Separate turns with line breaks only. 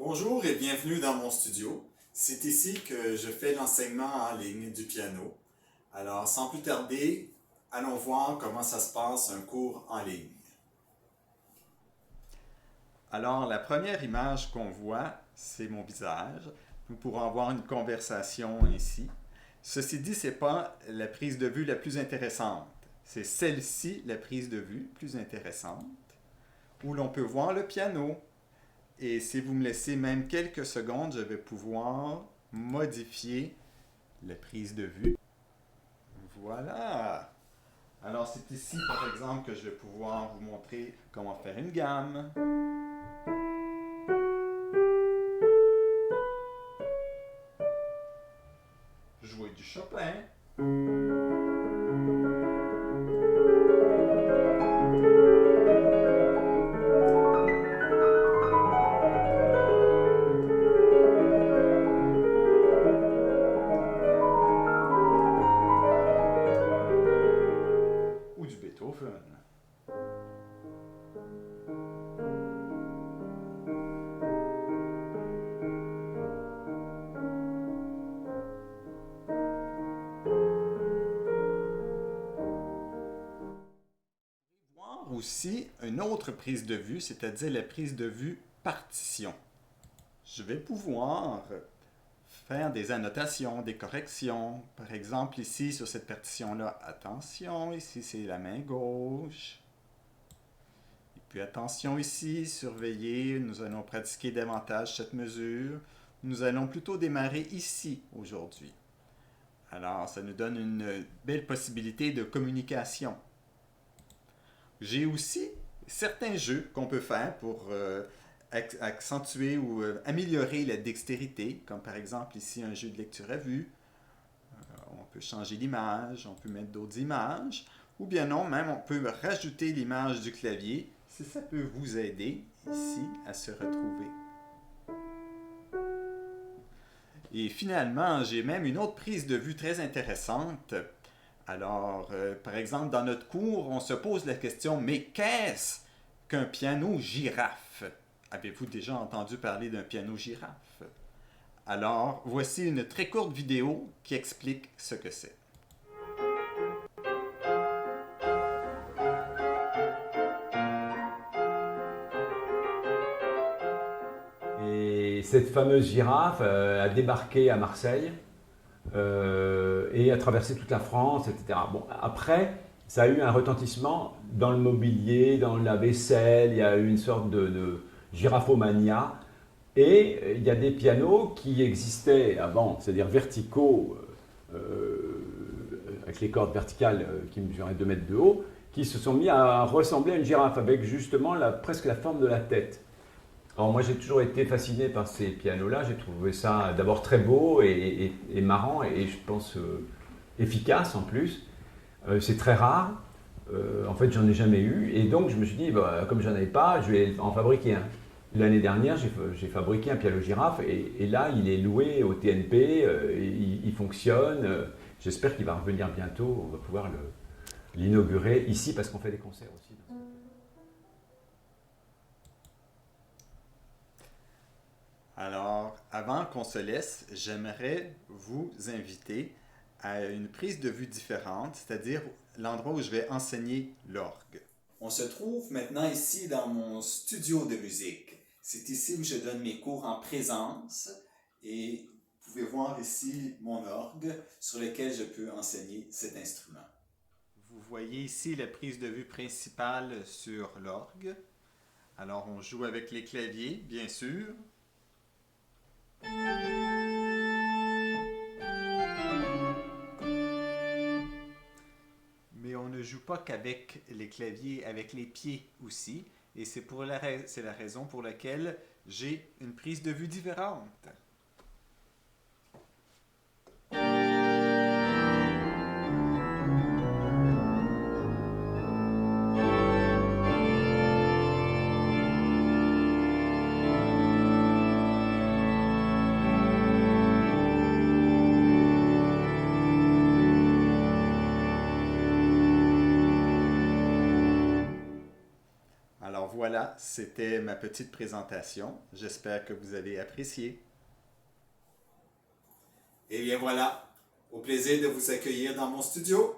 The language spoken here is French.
Bonjour et bienvenue dans mon studio. C'est ici que je fais l'enseignement en ligne du piano. Alors, sans plus tarder, allons voir comment ça se passe un cours en ligne. Alors, la première image qu'on voit, c'est mon visage. Nous pourrons avoir une conversation ainsi. Ceci dit, ce n'est pas la prise de vue la plus intéressante. C'est celle-ci, la prise de vue plus intéressante, où l'on peut voir le piano. Et si vous me laissez même quelques secondes, je vais pouvoir modifier la prise de vue. Voilà. Alors c'est ici par exemple que je vais pouvoir vous montrer comment faire une gamme. Jouer du Chopin. Ou du Beethoven. Voir aussi une autre prise de vue, c'est-à-dire la prise de vue partition. Je vais pouvoir faire des annotations, des corrections. Par exemple, ici, sur cette partition-là, attention, ici, c'est la main gauche. Et puis, attention ici, surveillez, nous allons pratiquer davantage cette mesure. Nous allons plutôt démarrer ici, aujourd'hui. Alors, ça nous donne une belle possibilité de communication. J'ai aussi certains jeux qu'on peut faire pour accentuer ou améliorer la dextérité, comme par exemple ici un jeu de lecture à vue. On peut changer l'image, on peut mettre d'autres images, ou bien non, même on peut rajouter l'image du clavier, si ça peut vous aider ici à se retrouver. Et finalement, j'ai même une autre prise de vue très intéressante. Alors, par exemple, dans notre cours, on se pose la question, mais qu'est-ce qu'un piano girafe? Avez-vous déjà entendu parler d'un piano girafe? Alors, voici une très courte vidéo qui explique ce que c'est.
Et cette fameuse girafe a débarqué à Marseille et a traversé toute la France, etc. Bon, après, ça a eu un retentissement dans le mobilier, dans la vaisselle, il y a eu une sorte de giraphomania. Et il y a des pianos qui existaient avant, c'est-à-dire verticaux, avec les cordes verticales qui mesuraient 2 mètres de haut, qui se sont mis à ressembler à une girafe, avec justement presque la forme de la tête. Alors moi j'ai toujours été fasciné par ces pianos-là, j'ai trouvé ça d'abord très beau et marrant et je pense efficace en plus. C'est très rare, en fait j'en ai jamais eu et donc je me suis dit bah, comme j'en avais pas, je vais en fabriquer un. L'année dernière j'ai fabriqué un piano girafe et là il est loué au TNP, il fonctionne, j'espère qu'il va revenir bientôt, on va pouvoir l'inaugurer ici parce qu'on fait des concerts aussi.
Alors, avant qu'on se laisse, j'aimerais vous inviter à une prise de vue différente, c'est-à-dire l'endroit où je vais enseigner l'orgue. On se trouve maintenant ici dans mon studio de musique. C'est ici où je donne mes cours en présence et vous pouvez voir ici mon orgue sur lequel je peux enseigner cet instrument. Vous voyez ici la prise de vue principale sur l'orgue. Alors on joue avec les claviers, bien sûr. Mais on ne joue pas qu'avec les claviers, avec les pieds aussi. Et c'est la raison pour laquelle j'ai une prise de vue différente. voilà, c'était ma petite présentation. J'espère que vous avez apprécié.
Et bien voilà, au plaisir de vous accueillir dans mon studio.